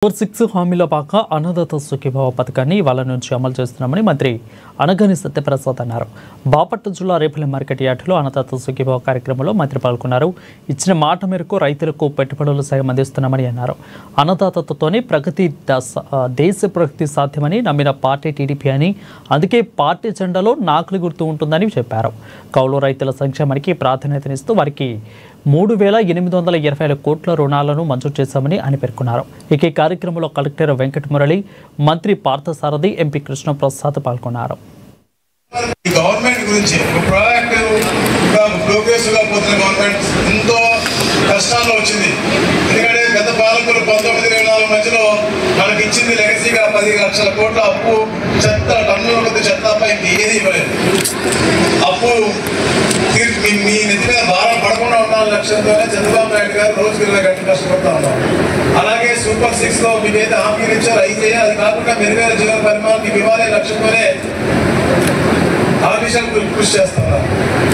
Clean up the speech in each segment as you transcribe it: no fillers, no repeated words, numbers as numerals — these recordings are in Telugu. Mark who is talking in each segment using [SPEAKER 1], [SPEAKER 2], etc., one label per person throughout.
[SPEAKER 1] 6 హామీల పాక అన్నదాత సుఖీభావ పథకాన్ని ఇవాళ నుంచి అమలు చేస్తున్నామని మంత్రి అనగాని సత్యప్రసాద్ అన్నారు. బాపట్ల జిల్లా రేపల్లి మార్కెట్ యార్డులో అన్నదాత సుఖీభావ కార్యక్రమంలో మంత్రి పాల్గొన్నారు. ఇచ్చిన మాట మేరకు రైతులకు పెట్టుబడులు సాయం అందిస్తున్నామని అన్నారు. అన్నదాతతోనే దేశ ప్రగతి సాధ్యమని నమ్మిన పార్టీ టీడీపీ అని, అందుకే పార్టీ జెండాలో నాకులు గుర్తు ఉంటుందని చెప్పారు. కౌలు రైతుల సంక్షేమానికి ప్రాధాన్యతనిస్తూ వారికి 3,820 కోట్ల రుణాలను మంజూరు చేశామని ఆయన పేర్కొన్నారు. ఈ కార్యక్రమంలో కలెక్టర్ వెంకట మురళి, మంత్రి పార్థసారథి, ఎంపీ కృష్ణప్రసాద్ పాల్గొన్నారు.
[SPEAKER 2] గవర్నమెంట్ గురించి ప్రోగ్రెసివ్గా పోతున్న గవర్నమెంట్ ఎంతో కష్టాల్లో వచ్చింది. ఎందుకంటే గత పాలకులు 1924 మధ్యలో మనకి ఇచ్చింది లెగసీగా 10 లక్షల కోట్ల అప్పు, చెత్త టన్నుల కొద్ది చెత్తపై ఏది ఇవ్వలేదు. అప్పు మీ నెత్తి మీద భారం పడకుండా ఉండాలని లక్ష్యంతోనే చంద్రబాబు నాయుడు గారు రోజుకి 20 గంటలు కష్టపడతా ఉన్నారు. అలాగే సూపర్ 6 లో మీకు ఏదైతే హామీలు ఇచ్చారో అవి చేయాలి. అది కాకుండా మెరుగైన జీవన పరిమాణం మీకు ఇవ్వాలనే లక్ష్యంతోనే ఆ విషయాలు కృషి చేస్తున్నారు.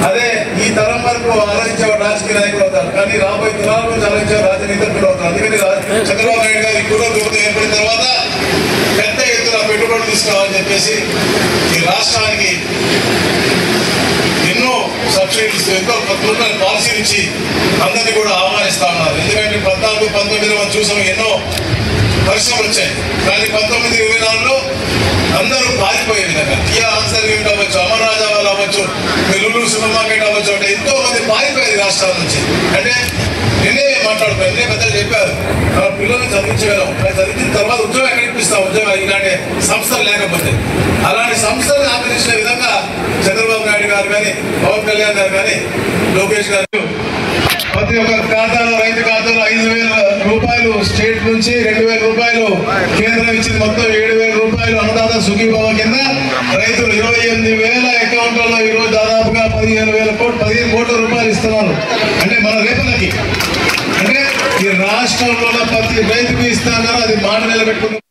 [SPEAKER 2] అదే ఈ తరం వరకు ఆలోచించేవాడు రాజకీయ నాయకులు అవుతారు, కానీ రాబోయే తరాల గురించి ఆలోచించేవారు రాజనీతిజ్ఞులు అవుతారు. అందుకని చంద్రబాబు నాయుడు గారు ఈ కూడా ప్రభుత్వం ఏర్పడిన తర్వాత పెద్ద ఎత్తున పెట్టుబడులు తీసుకురావాలని చెప్పేసి ఈ రాష్ట్రానికి ఎన్నో సబ్సిడీస్, ఎంతో కొత్త పాలసీలు ఇచ్చి అందరినీ కూడా ఆహ్వానిస్తా ఉన్నారు. ఎందుకంటే 14, 19 మనం చూసాం ఎన్నో పరిశ్రమలు వచ్చాయి, కానీ 19, 24లో అందరూ పారిపోయే విధంగా కియా ఆన్సర్ యూనిట్ అవ్వచ్చు, అమర్ రాజా వాళ్ళు అవ్వచ్చు, లులు సూపర్ మార్కెట్ అవ్వచ్చు, అంటే ఎంతో మంది పారిపోయేది రాష్ట్రాల నుంచి. అంటే నిన్నే మాట్లాడుతారు, నిన్నే పెద్దలు చెప్పారు మన పిల్లల్ని చదివించగలం, చదివించిన తర్వాత ఉద్యోగం ఎక్కడ ఇప్పిస్తాం, ఉద్యోగాలు ఇలాంటి సంస్థలు లేకపోతే. అలాంటి సంస్థలను ఆకర్షించిన విధంగా చంద్రబాబు నాయుడు గారు కానీ, పవన్ కళ్యాణ్ గారు కానీ, లోకేష్ గారు ప్రతి ఒక్క ఖాతాలో, రైతు ఖాతాలో 5,000 రూపాయలు స్టేట్ నుంచి, 2,000 రూపాయలు కేంద్రం ఇచ్చింది, మొత్తం 7,000 రూపాయలు అన్నదాత సుఖీభావ కింద రైతులు 28,000 అకౌంట్లలో ఈరోజు దాదాపుగా 15 కోట్ల రూపాయలు ఇస్తున్నారు. అంటే మన రేపలకి, అంటే ఈ రాష్ట్రంలో ప్రతి రైతుకు ఇస్తున్నారు. అది మాట నిలబెట్టుకుంటున్నారు.